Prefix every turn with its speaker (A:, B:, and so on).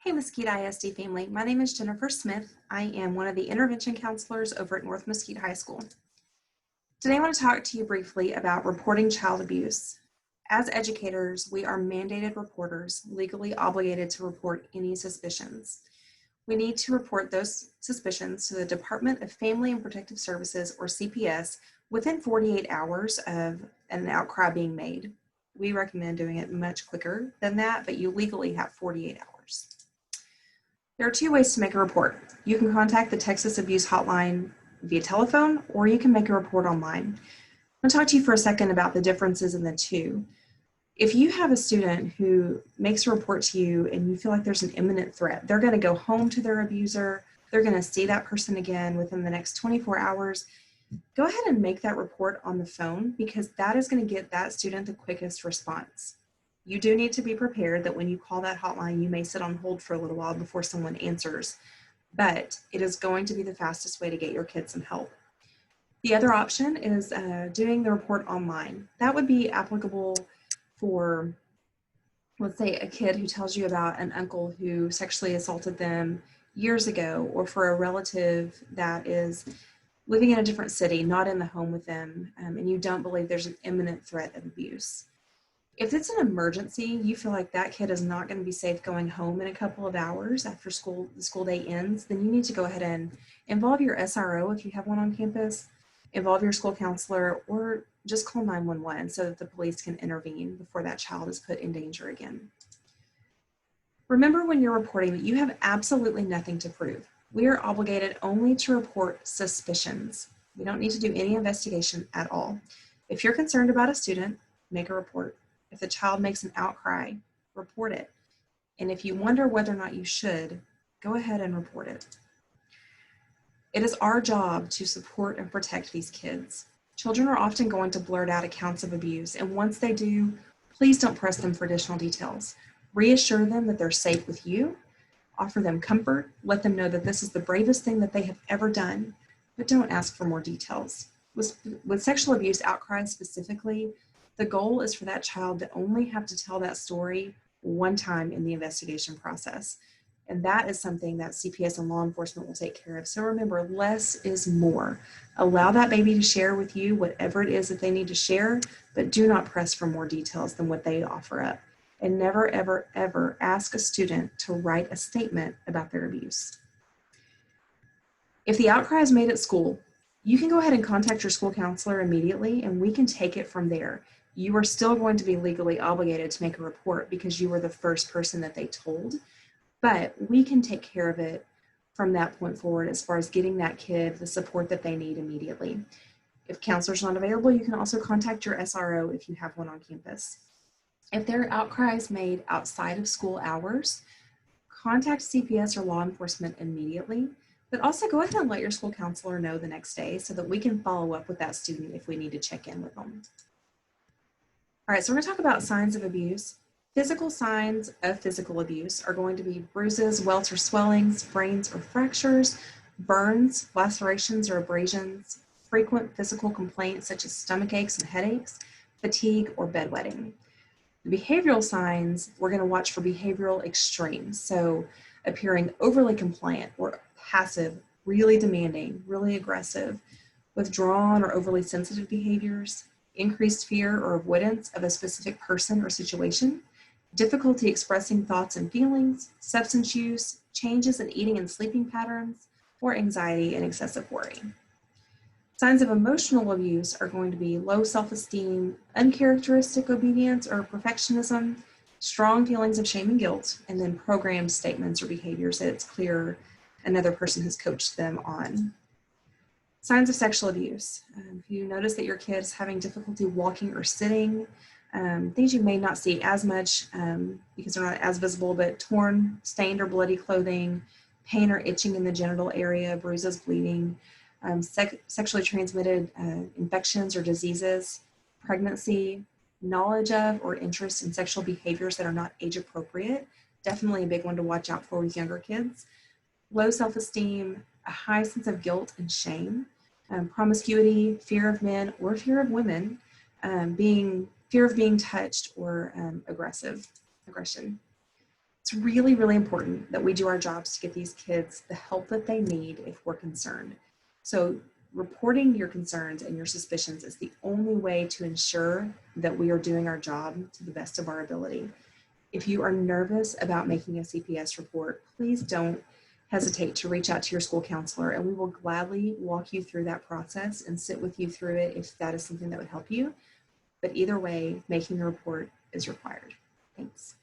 A: Hey Mesquite ISD family, my name is Jennifer Smith. I am one of the intervention counselors over at North Mesquite High School. Today I want to talk to you briefly about reporting child abuse. As educators, we are mandated reporters, legally obligated to report any suspicions. We need to report those suspicions to the Department of Family and Protective Services, or CPS, within 48 hours of an outcry being made. We recommend doing it much quicker than that, but you legally have 48 hours. There are two ways to make a report. You can contact the Texas Abuse Hotline via telephone, or you can make a report online. I'm going to talk to you for a second about the differences in the two. If you have a student who makes a report to you and you feel like there's an imminent threat, they're going to go home to their abuser, they're going to see that person again within the next 24 hours, go ahead and make that report on the phone, because that is going to get that student the quickest response. You do need to be prepared that when you call that hotline, you may sit on hold for a little while before someone answers, but it is going to be the fastest way to get your kids some help. The other option is doing the report online. That would be applicable for, let's say, a kid who tells you about an uncle who sexually assaulted them years ago, or for a relative that is living in a different city, not in the home with them, and you don't believe there's an imminent threat of abuse. If it's an emergency, you feel like that kid is not going to be safe going home in a couple of hours after the school day ends, then you need to go ahead and involve your SRO if you have one on campus, involve your school counselor, or just call 911 so that the police can intervene before that child is put in danger again. Remember when you're reporting that you have absolutely nothing to prove. We are obligated only to report suspicions. We don't need to do any investigation at all. If you're concerned about a student, make a report. If the child makes an outcry, report it. And if you wonder whether or not you should, go ahead and report it. It is our job to support and protect these kids. Children are often going to blurt out accounts of abuse, and once they do, please don't press them for additional details. Reassure them that they're safe with you, offer them comfort, let them know that this is the bravest thing that they have ever done, but don't ask for more details. With sexual abuse outcries specifically, the goal is for that child to only have to tell that story one time in the investigation process. And that is something that CPS and law enforcement will take care of. So remember, less is more. Allow that baby to share with you whatever it is that they need to share, but do not press for more details than what they offer up. And never, ever, ever ask a student to write a statement about their abuse. If the outcry is made at school, you can go ahead and contact your school counselor immediately, and we can take it from there. You are still going to be legally obligated to make a report because you were the first person that they told, but we can take care of it from that point forward as far as getting that kid the support that they need immediately. If counselor's not available, you can also contact your SRO if you have one on campus. If there are outcries made outside of school hours, contact CPS or law enforcement immediately, but also go ahead and let your school counselor know the next day so that we can follow up with that student if we need to check in with them. All right, so we're going to talk about signs of abuse. Physical signs of physical abuse are going to be bruises, welts or swellings, sprains or fractures, burns, lacerations or abrasions, frequent physical complaints such as stomach aches and headaches, fatigue, or bedwetting. The behavioral signs, we're going to watch for behavioral extremes, so appearing overly compliant or passive, really demanding, really aggressive, withdrawn or overly sensitive behaviors, increased fear or avoidance of a specific person or situation, difficulty expressing thoughts and feelings, substance use, changes in eating and sleeping patterns, or anxiety and excessive worry. Signs of emotional abuse are going to be low self-esteem, uncharacteristic obedience or perfectionism, strong feelings of shame and guilt, and then programmed statements or behaviors that it's clear another person has coached them on. Signs of sexual abuse. If you notice that your kid is having difficulty walking or sitting, things you may not see as much because they're not as visible, but torn, stained, or bloody clothing, pain or itching in the genital area, bruises, bleeding, sexually transmitted infections or diseases, pregnancy, knowledge of or interest in sexual behaviors that are not age appropriate, definitely a big one to watch out for with younger kids, low self-esteem, a high sense of guilt and shame, promiscuity, fear of men or fear of women, fear of being touched or aggression. It's really, really important that we do our jobs to get these kids the help that they need if we're concerned. So reporting your concerns and your suspicions is the only way to ensure that we are doing our job to the best of our ability. If you are nervous about making a CPS report, please don't hesitate to reach out to your school counselor, and we will gladly walk you through that process and sit with you through it if that is something that would help you. But either way, making a report is required. Thanks.